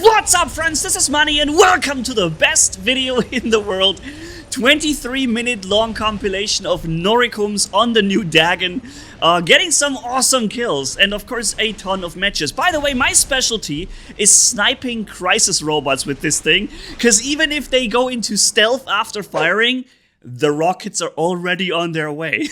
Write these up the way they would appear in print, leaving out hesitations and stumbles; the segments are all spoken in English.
What's up, friends? This is Manni and welcome to the best video in the world. 23-minute long compilation of Noricums on the new Dagon, getting some awesome kills and of course a ton of matches. By the way, my specialty is sniping crisis robots with this thing, because even if they go into stealth after firing, the rockets are already on their way.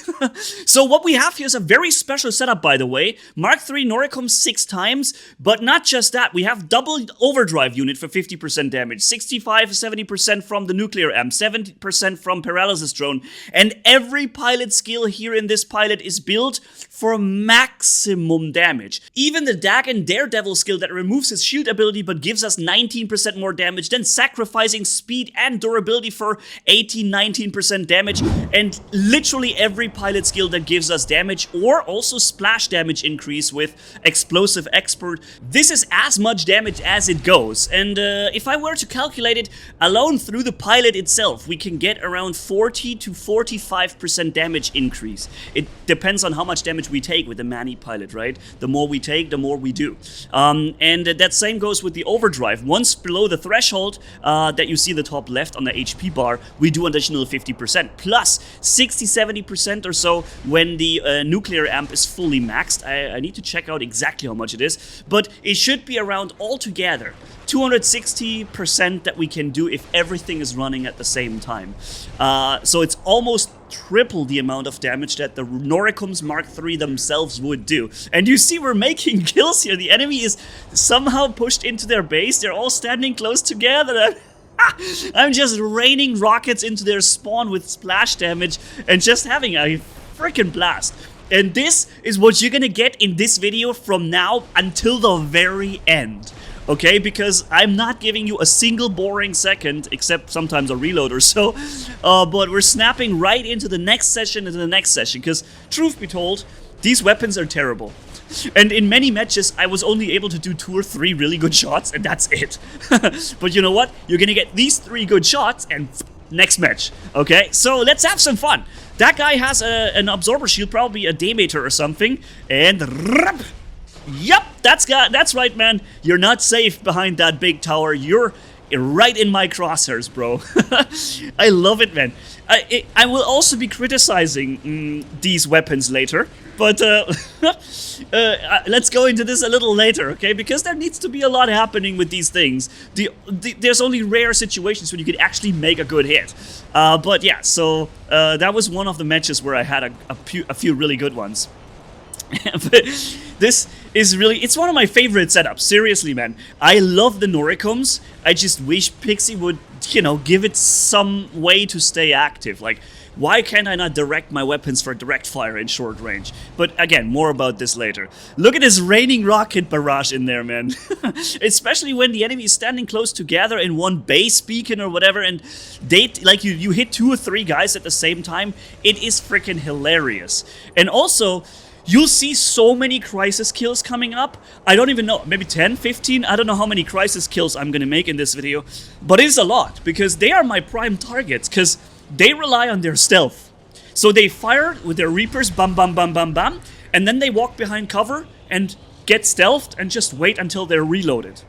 So what we have here is a very special setup, by the way. Mark III Noricum 6 times, but not just that. We have double overdrive unit for 50% damage, 65-70% from the nuclear amp, 70% from paralysis drone, and every pilot skill here in this pilot is built for maximum damage. Even the Dagon Daredevil skill that removes his shield ability but gives us 19% more damage, then sacrificing speed and durability for 18-19% damage, and literally every pilot skill that gives us damage or also splash damage increase with explosive expert. This is as much damage as it goes, and if I were to calculate it alone through the pilot itself, we can get around 40 to 45% damage increase. It depends on how much damage we take with the Manni pilot, right? The more we take, the more we do. And that same goes with the overdrive. Once below the threshold that you see the top left on the HP bar, we do an additional 50%, plus 60-70% or so when the nuclear amp is fully maxed. I need to check out exactly how much it is, but it should be around altogether 260% that we can do if everything is running at the same time. So it's almost triple the amount of damage that the Noricums Mark III themselves would do. And you see we're making kills here. The enemy is somehow pushed into their base. They're all standing close together. I'm just raining rockets into their spawn with splash damage and just having a freaking blast. And this is what you're gonna get in this video from now until the very end. Okay, because I'm not giving you a single boring second, except sometimes a reload or so, but we're snapping right into the next session, because truth be told, these weapons are terrible. And in many matches, I was only able to do 2 or 3 really good shots, and that's it. But you know what? You're gonna get these 3 good shots, and next match, okay? So let's have some fun. That guy has an absorber shield, probably a Daymater or something, and yup, that's right, man. You're not safe behind that big tower. You're right in my crosshairs, bro. I love it, man. I will also be criticizing these weapons later, but let's go into this a little later, okay? Because there needs to be a lot happening with these things. There's only rare situations when you could actually make a good hit. But yeah, so that was one of the matches where I had a few really good ones. But this is really, it's one of my favorite setups, seriously, man. I love the Noricums. I just wish Pixie would, you know, give it some way to stay active. Like, why can't I not direct my weapons for direct fire in short range? But again, more about this later. Look at this raining rocket barrage in there, man. Especially when the enemy is standing close together in one base beacon or whatever, and they, like, you hit 2 or 3 guys at the same time. It is freaking hilarious. And also, you'll see so many crisis kills coming up. I don't even know, maybe 10, 15? I don't know how many crisis kills I'm gonna make in this video. But it's a lot, because they are my prime targets, because they rely on their stealth. So they fire with their Reapers, bam, bam, bam, bam, bam, and then they walk behind cover and get stealthed and just wait until they're reloaded.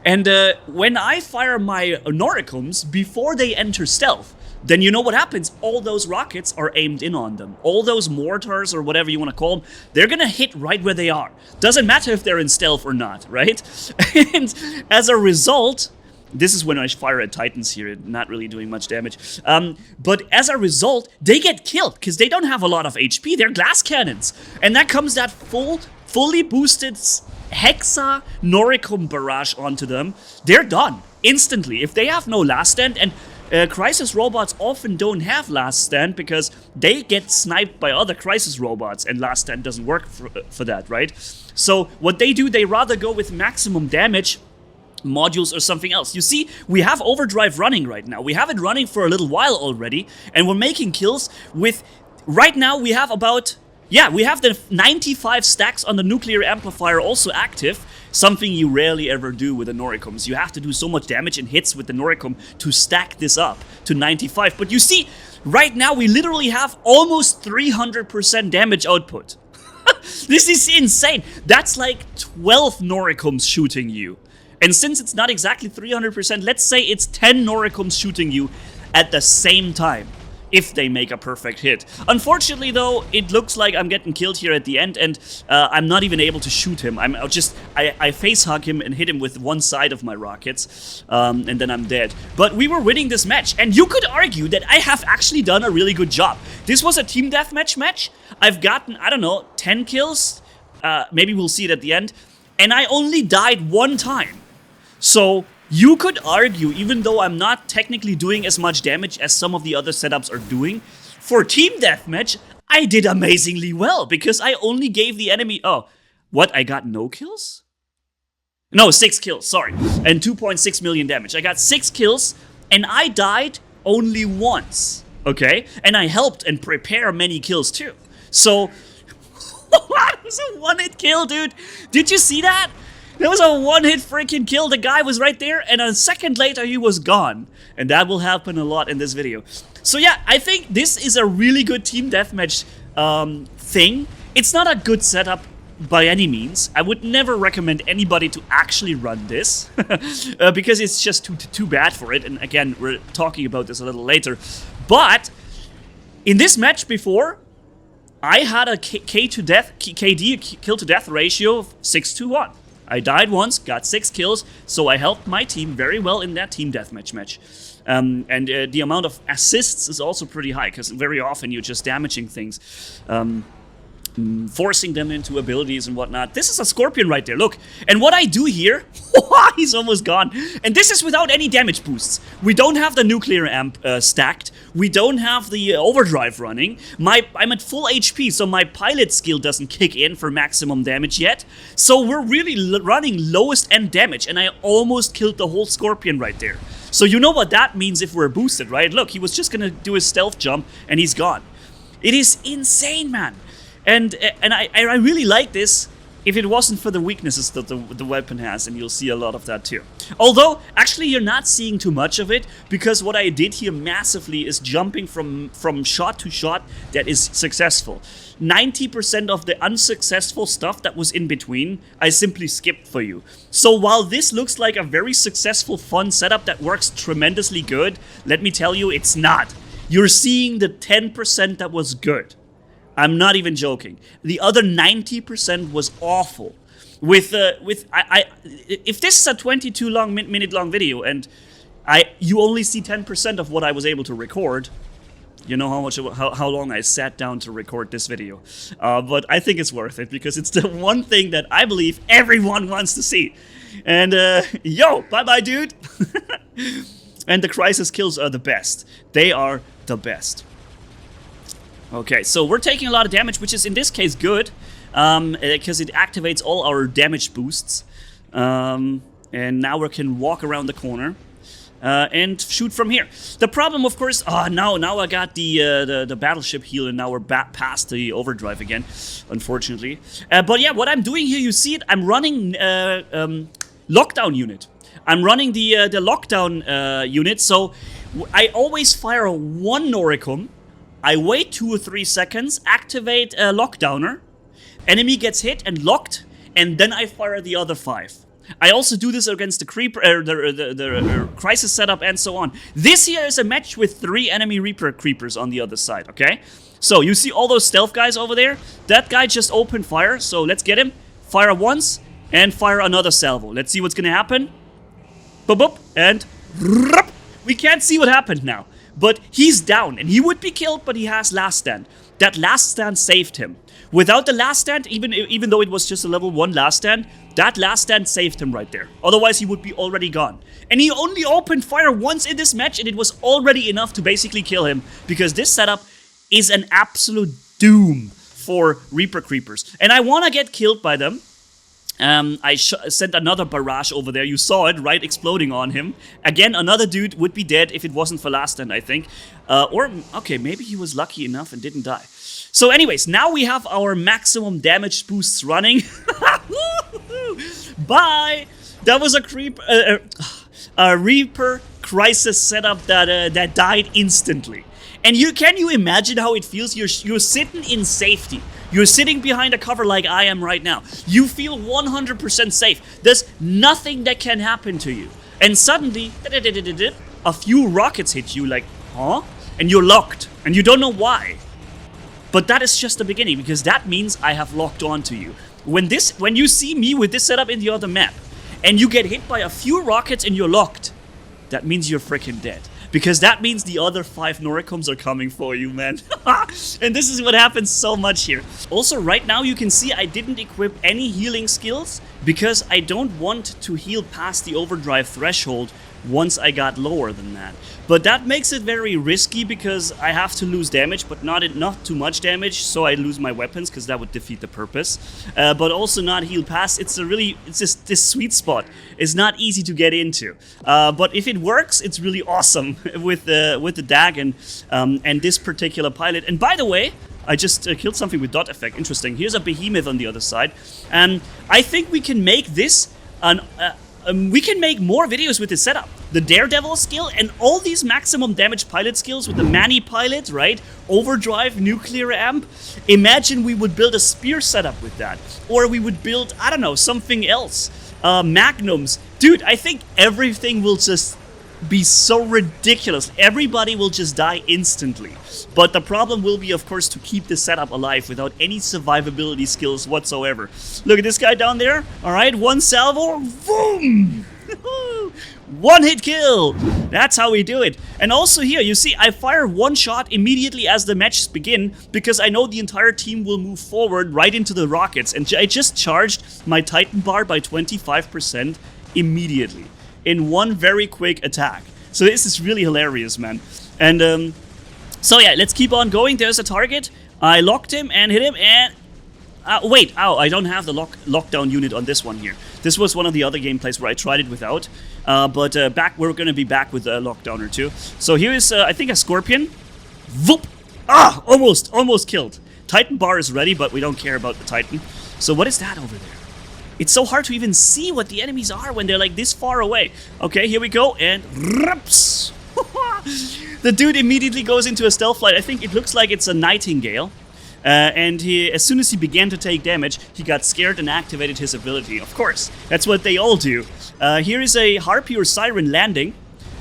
And when I fire my Noricums before they enter stealth, then you know what happens. All those rockets are aimed in on them. All those mortars, or whatever you want to call them, they're gonna hit right where they are. Doesn't matter if they're in stealth or not, right? And as a result, this is when I fire at Titans here, not really doing much damage. But as a result, they get killed, because they don't have a lot of HP. They're glass cannons. And that comes that fully boosted Hexa Noricum barrage onto them. They're done instantly. If they have no last stand, and crisis robots often don't have last stand because they get sniped by other crisis robots, and last stand doesn't work for that, right? So what they do, they rather go with maximum damage modules or something else. You see, we have overdrive running right now. We have it running for a little while already, and we're making kills with, right now we have about, yeah, we have the 95 stacks on the nuclear amplifier also active. Something you rarely ever do with the Noricums. You have to do so much damage and hits with the Noricum to stack this up to 95. But you see, right now we literally have almost 300% damage output. This is insane. That's like 12 Noricums shooting you. And since it's not exactly 300%, let's say it's 10 Noricums shooting you at the same time, if they make a perfect hit. Unfortunately, though, it looks like I'm getting killed here at the end, and I'm not even able to shoot him. I face hug him and hit him with one side of my rockets, and then I'm dead. But we were winning this match, and you could argue that I have actually done a really good job. This was a team deathmatch match. I've gotten, I don't know, 10 kills. Maybe we'll see it at the end. And I only died one time. So you could argue, even though I'm not technically doing as much damage as some of the other setups are doing, for team deathmatch, I did amazingly well because I only gave the enemy... Oh, what? I got no kills? No, 6 kills, sorry. And 2.6 million damage. I got 6 kills and I died only once, okay? And I helped and prepare many kills too. So, that was a one-hit kill, dude. Did you see that? There was a one-hit freaking kill. The guy was right there, and a second later, he was gone. And that will happen a lot in this video. So yeah, I think this is a really good team deathmatch thing. It's not a good setup by any means. I would never recommend anybody to actually run this. Because it's just too bad for it. And again, we're talking about this a little later. But in this match before, I had a KD, kill to death ratio of 6-to-1. I died once, got 6 kills, so I helped my team very well in that team deathmatch match. And the amount of assists is also pretty high, because very often you're just damaging things, forcing them into abilities and whatnot. This is a Scorpion right there, look. And what I do here, he's almost gone. And this is without any damage boosts. We don't have the nuclear amp stacked. We don't have the overdrive running. I'm at full HP, so my pilot skill doesn't kick in for maximum damage yet. So we're really running lowest end damage, and I almost killed the whole Scorpion right there. So you know what that means if we're boosted, right? Look, he was just gonna do his stealth jump, and he's gone. It is insane, man. And I really like this if it wasn't for the weaknesses that the weapon has, and you'll see a lot of that too. Although, actually you're not seeing too much of it, because what I did here massively is jumping from shot to shot that is successful. 90% of the unsuccessful stuff that was in between, I simply skipped for you. So while this looks like a very successful, fun setup that works tremendously good, let me tell you, it's not. You're seeing the 10% that was good. I'm not even joking. The other 90% was awful. If this is a 22-minute long video and you only see 10% of what I was able to record, you know how long I sat down to record this video. But I think it's worth it because it's the one thing that I believe everyone wants to see. And yo, bye-bye, dude. And the crisis kills are the best. They are the best. Okay, so we're taking a lot of damage, which is in this case good, because it activates all our damage boosts. And now we can walk around the corner and shoot from here. The problem, of course, now I got the battleship heal, and now we're past the overdrive again, unfortunately. But yeah, what I'm doing here, you see it, I'm running lockdown unit. I'm running the lockdown unit, so I always fire one Noricum. I wait 2 or 3 seconds, activate a lockdowner, enemy gets hit and locked, and then I fire the other 5. I also do this against the creeper, the crisis setup, and so on. This here is a match with 3 enemy Reaper creepers on the other side, okay? So you see all those stealth guys over there? That guy just opened fire, so let's get him. Fire once, and fire another salvo. Let's see what's gonna happen. Boop, boop, and we can't see what happened now. But he's down, and he would be killed, but he has last stand. That last stand saved him. Without the last stand, even though it was just a level 1 last stand, that last stand saved him right there. Otherwise, he would be already gone. And he only opened fire once in this match, and it was already enough to basically kill him, because this setup is an absolute doom for Reaper Creepers. And I want to get killed by them. I sent another barrage over there. You saw it, right? Exploding on him. Again, another dude would be dead if it wasn't for last stand, I think. Or, okay, maybe he was lucky enough and didn't die. So anyways, now we have our maximum damage boosts running. Bye! That was a Reaper crisis setup that died instantly. And can you imagine how it feels? You're sitting in safety. You're sitting behind a cover like I am right now. You feel 100% safe. There's nothing that can happen to you. And suddenly, a few rockets hit you like, huh? And you're locked. And you don't know why. But that is just the beginning, because that means I have locked onto you. When you see me with this setup in the other map, and you get hit by a few rockets and you're locked, that means you're freaking dead. Because that means the other 5 Noricums are coming for you, man. And this is what happens so much here. Also, right now you can see I didn't equip any healing skills because I don't want to heal past the overdrive threshold once I got lower than that. But that makes it very risky because I have to lose damage, but not too much damage, so I lose my weapons because that would defeat the purpose. But also not heal past. It's just this sweet spot. It's not easy to get into. But if it works, it's really awesome with the Dagon and this particular pilot. And by the way, I just killed something with dot effect. Interesting. Here's a behemoth on the other side. I think we can make this we can make more videos with this setup. The Daredevil skill and all these maximum damage pilot skills with the Manni pilot, right? Overdrive, nuclear amp. Imagine we would build a spear setup with that. Or we would build, I don't know, something else. Magnums. Dude, I think everything will just be so ridiculous. Everybody will just die instantly. But the problem will be, of course, to keep the setup alive without any survivability skills whatsoever. Look at this guy down there. All right, one salvo. Boom! One hit kill. That's how we do it. And also here, you see, I fire one shot immediately as the matches begin because I know the entire team will move forward right into the rockets. And I just charged my Titan bar by 25% immediately in one very quick attack. So this is really hilarious, man. And so yeah, let's keep on going. There's a target. I locked him and hit him and... wait, ow, I don't have the lockdown unit on this one here. This was one of the other gameplays where I tried it without. But we're going to be back with a lockdown or two. So here is, I think, a Scorpion. Voop! Ah, almost killed. Titan bar is ready, but we don't care about the Titan. So what is that over there? It's so hard to even see what the enemies are when they're like this far away. Okay, here we go, and... Rups! The dude immediately goes into a stealth flight. I think it looks like it's a Nightingale. And as soon as he began to take damage, he got scared and activated his ability. Of course, that's what they all do. Here is a Harpy or Siren landing.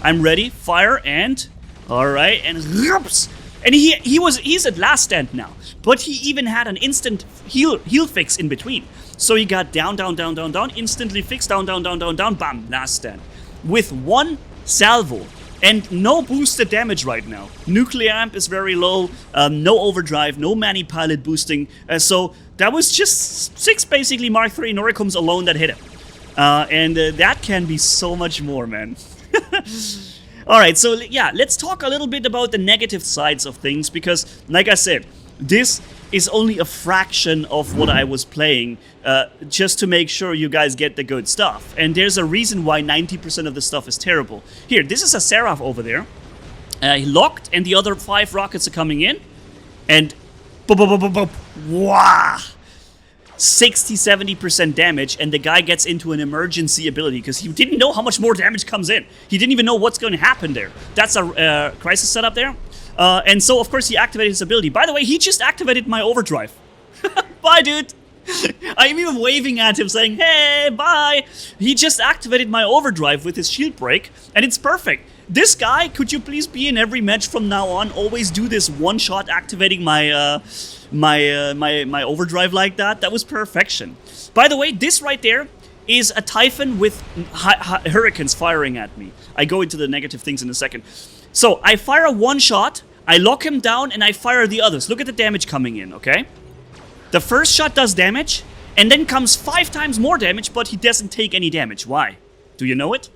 I'm ready. Fire and... Alright, and... Rups! And he's at last stand now. But he even had an instant heal fix in between. So he got down, instantly fixed, down, bam, last stand. With one salvo. And no boosted damage right now. Nuclear amp is very low, no overdrive, no Manni pilot boosting. So that was just 6 basically Mark III Noricums alone that hit him. And that can be so much more, man. Alright, so yeah, let's talk a little bit about the negative sides of things, because, like I said, this is only a fraction of what I was playing, just to make sure you guys get the good stuff. And there's a reason why 90% of the stuff is terrible. Here, this is a Seraph over there. He locked, and the other 5 rockets are coming in. And... Wow! 60-70% damage, and the guy gets into an emergency ability because he didn't know how much more damage comes in. He didn't even know what's going to happen there. That's a crisis setup there. And so, of course, he activated his ability. By the way, he just activated my overdrive. Bye, dude. I'm even waving at him saying, hey, bye. He just activated my overdrive with his shield break, and it's perfect. This guy, could you please be in every match from now on? Always do this one-shot activating my my overdrive like that. That was perfection. By the way, this right there is a Typhon with hurricanes firing at me. I go into the negative things in a second. So, I fire a one-shot, I lock him down, and I fire the others. Look at the damage coming in, okay? The first shot does damage, and then comes 5 times more damage, but he doesn't take any damage. Why? Do you know it?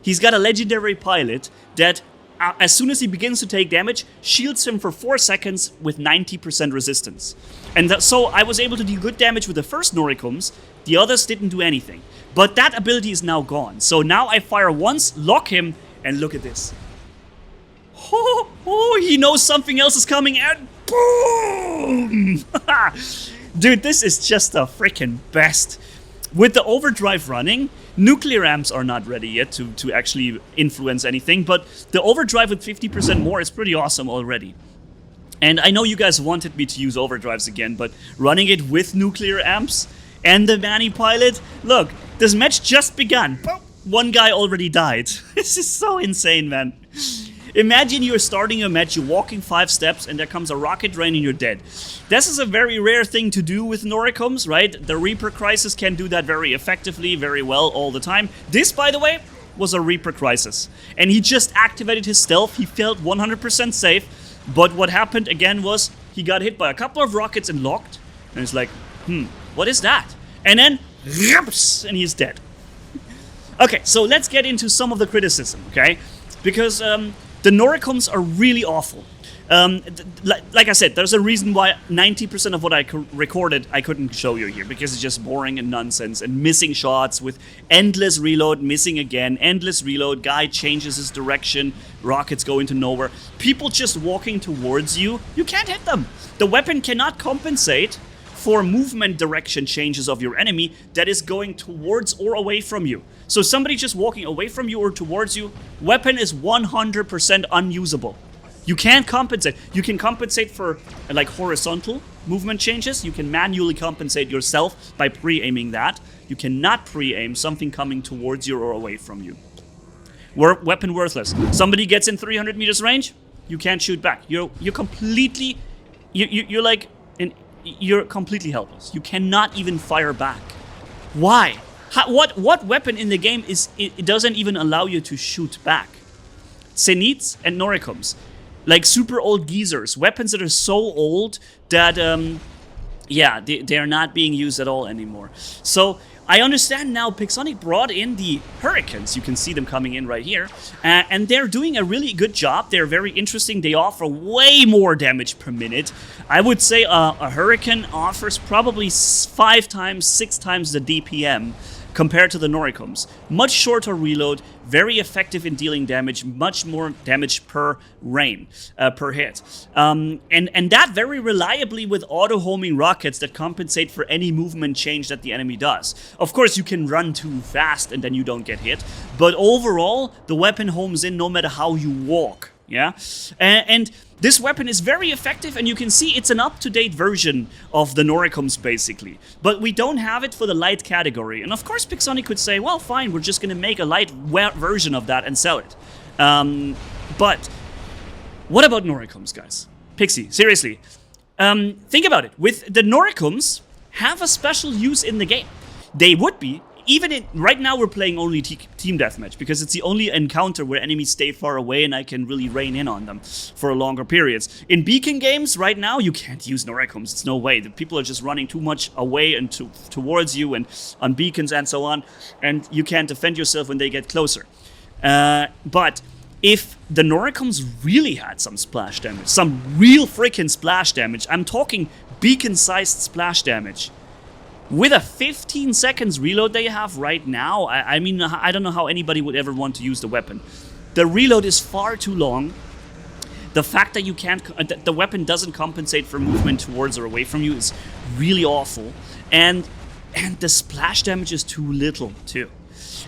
He's got a legendary pilot that, as soon as he begins to take damage, shields him for 4 seconds with 90% resistance. And so I was able to do good damage with the first Noricums, the others didn't do anything. But that ability is now gone. So now I fire once, lock him, and look at this. Oh, he knows something else is coming, and boom! Dude, this is just the freaking best. With the overdrive running, Nuclear amps are not ready yet to actually influence anything, but the overdrive with 50% more is pretty awesome already. And I know you guys wanted me to use overdrives again, but running it with nuclear amps and the Manni pilot, look, this match just begun. One guy already died. This is so insane, man. Imagine you're starting a match, you're walking 5 steps, and there comes a rocket rain and you're dead. This is a very rare thing to do with Noricums, right? The Reaper Crisis can do that very effectively, very well all the time. This, by the way, was a Reaper Crisis. And he just activated his stealth, he felt 100% safe, but what happened again was he got hit by a couple of rockets and locked, and it's like, what is that? And then, and he's dead. Okay, so let's get into some of the criticism, okay? Because, the Noricums are really awful. Like I said, there's a reason why 90% of what I recorded I couldn't show you here, because it's just boring and nonsense and missing shots with endless reload, missing again, endless reload, guy changes his direction, rockets go into nowhere. People just walking towards you, you can't hit them. The weapon cannot compensate for movement direction changes of your enemy that is going towards or away from you. So somebody just walking away from you or towards you, weapon is 100% unusable. You can't compensate. You can compensate for like horizontal movement changes. You can manually compensate yourself by pre-aiming that. You cannot pre-aim something coming towards you or away from you. Weapon worthless. Somebody gets in 300 meters range, you can't shoot back. You're completely, you're like, you're completely helpless. You cannot even fire back. Why? What weapon in the game it doesn't even allow you to shoot back? Zeniths and Noricums. Like super old geezers. Weapons that are so old that, yeah, they are not being used at all anymore. So I understand now Pixonic brought in the Hurricanes. You can see them coming in right here. And they're doing a really good job. They're very interesting. They offer way more damage per minute. I would say a Hurricane offers probably 5 times, 6 times the DPM compared to the Noricums. Much shorter reload, very effective in dealing damage, much more damage per per hit. And that very reliably with auto-homing rockets that compensate for any movement change that the enemy does. Of course, you can run too fast and then you don't get hit, but overall, the weapon homes in no matter how you walk, yeah? And this weapon is very effective, and you can see it's an up-to-date version of the Noricums, basically. But we don't have it for the light category. And of course, Pixonic could say, well, fine, we're just going to make a light version of that and sell it. But what about Noricums, guys? Pixie, seriously. Think about it. With the Noricums have a special use in the game. They would be, even right now we're playing only team deathmatch because it's the only encounter where enemies stay far away and I can really rain in on them for longer periods. In beacon games right now you can't use Noricums. It's no way. The people are just running too much away and towards you and on beacons and so on, and you can't defend yourself when they get closer. But if the Noricums really had some splash damage, some real freaking splash damage, I'm talking beacon-sized splash damage, with a 15 seconds reload they have right now, I mean, I don't know how anybody would ever want to use the weapon. The reload is far too long. The fact that you can't, the weapon doesn't compensate for movement towards or away from you is really awful. And the splash damage is too little, too.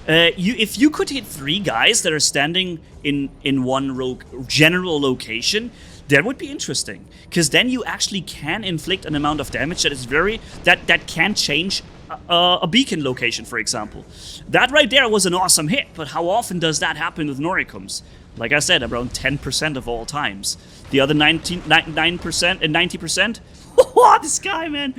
If you could hit 3 guys that are standing in one general location, that would be interesting, because then you actually can inflict an amount of damage that is that can change a beacon location, for example. That right there was an awesome hit, but how often does that happen with Noricums? Like I said, around 10% of all times. The other 9% and 90%? This guy, man.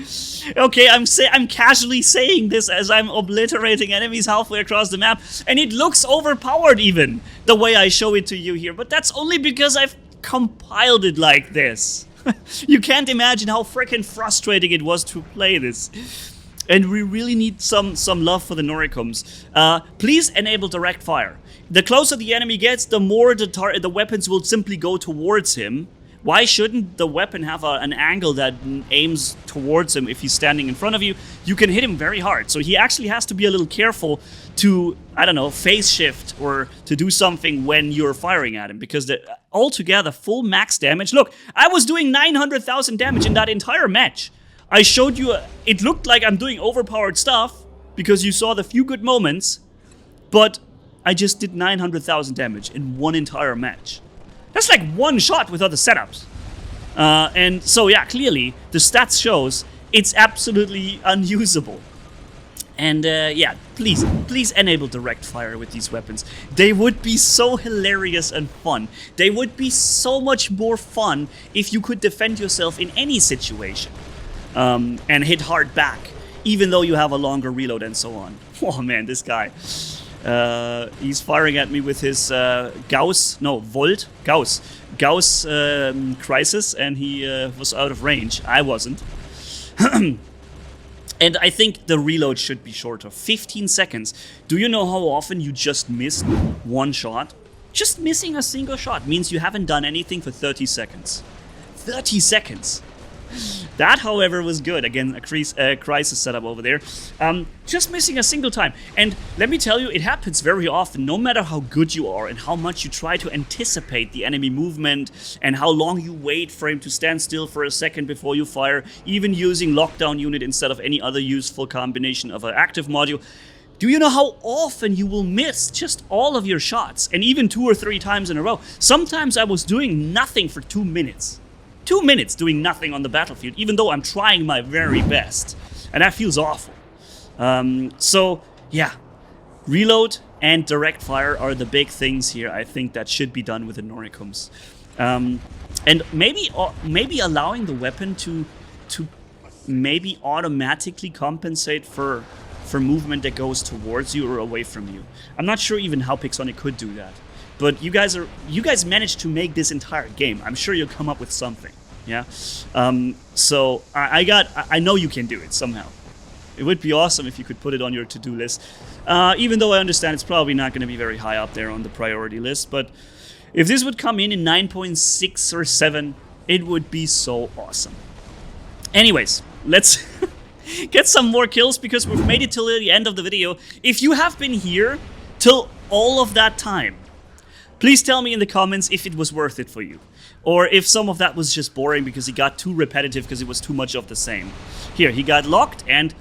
Okay, I'm casually saying this as I'm obliterating enemies halfway across the map, and it looks overpowered even, the way I show it to you here, but that's only because I've compiled it like this. You can't imagine how freaking frustrating it was to play this. And we really need some love for the Noricums. Please enable direct fire. The closer the enemy gets, the more the weapons will simply go towards him. Why shouldn't the weapon have an angle that aims towards him if he's standing in front of you? You can hit him very hard. So he actually has to be a little careful to, I don't know, phase shift or to do something when you're firing at him. Because altogether, full max damage. Look, I was doing 900,000 damage in that entire match. I showed you, it looked like I'm doing overpowered stuff because you saw the few good moments. but I just did 900,000 damage in one entire match. That's like one shot with other setups. And so yeah, clearly the stats shows it's absolutely unusable. And yeah, please enable direct fire with these weapons. They would be so hilarious and fun. They would be so much more fun if you could defend yourself in any situation. And hit hard back, even though you have a longer reload and so on. Oh man, this guy. He's firing at me with his Gauss Crisis, and he was out of range. I wasn't. And I think the reload should be shorter. 15 seconds. Do you know how often you just missed one shot? Just missing a single shot means you haven't done anything for 30 seconds. 30 seconds! That, however, was good. Again, a crisis setup over there. Just missing a single time. And let me tell you, it happens very often, no matter how good you are and how much you try to anticipate the enemy movement and how long you wait for him to stand still for a second before you fire, even using lockdown unit instead of any other useful combination of an active module. Do you know how often you will miss just all of your shots, and even 2 or 3 times in a row? Sometimes I was doing nothing for 2 minutes. 2 minutes doing nothing on the battlefield, even though I'm trying my very best. And that feels awful. So, yeah. Reload and direct fire are the big things here, I think, that should be done with the Noricums. And maybe allowing the weapon to maybe automatically compensate for movement that goes towards you or away from you. I'm not sure even how Pixonic could do that. But you guys managed to make this entire game. I'm sure you'll come up with something, yeah. So I know you can do it somehow. It would be awesome if you could put it on your to-do list. Even though I understand it's probably not going to be very high up there on the priority list. But if this would come in 9.6 or 7, it would be so awesome. Anyways, let's get some more kills because we've made it till the end of the video. If you have been here till all of that time, please tell me in the comments if it was worth it for you. Or if some of that was just boring because he got too repetitive because it was too much of the same. Here, he got locked and...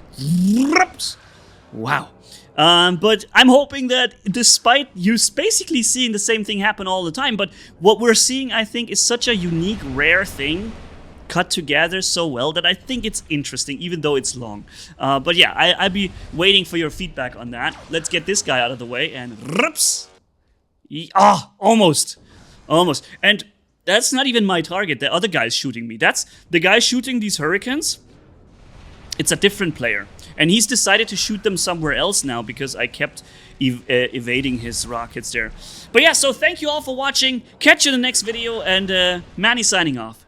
Wow. But I'm hoping that despite you basically seeing the same thing happen all the time, but what we're seeing, I think, is such a unique, rare thing cut together so well that I think it's interesting, even though it's long. But yeah, I'd be waiting for your feedback on that. Let's get this guy out of the way and... Almost. And that's not even my target. The other guy's shooting me. That's the guy shooting these hurricanes. It's a different player. And he's decided to shoot them somewhere else now because I kept evading his rockets there. But yeah, so thank you all for watching. Catch you in the next video, and Manni signing off.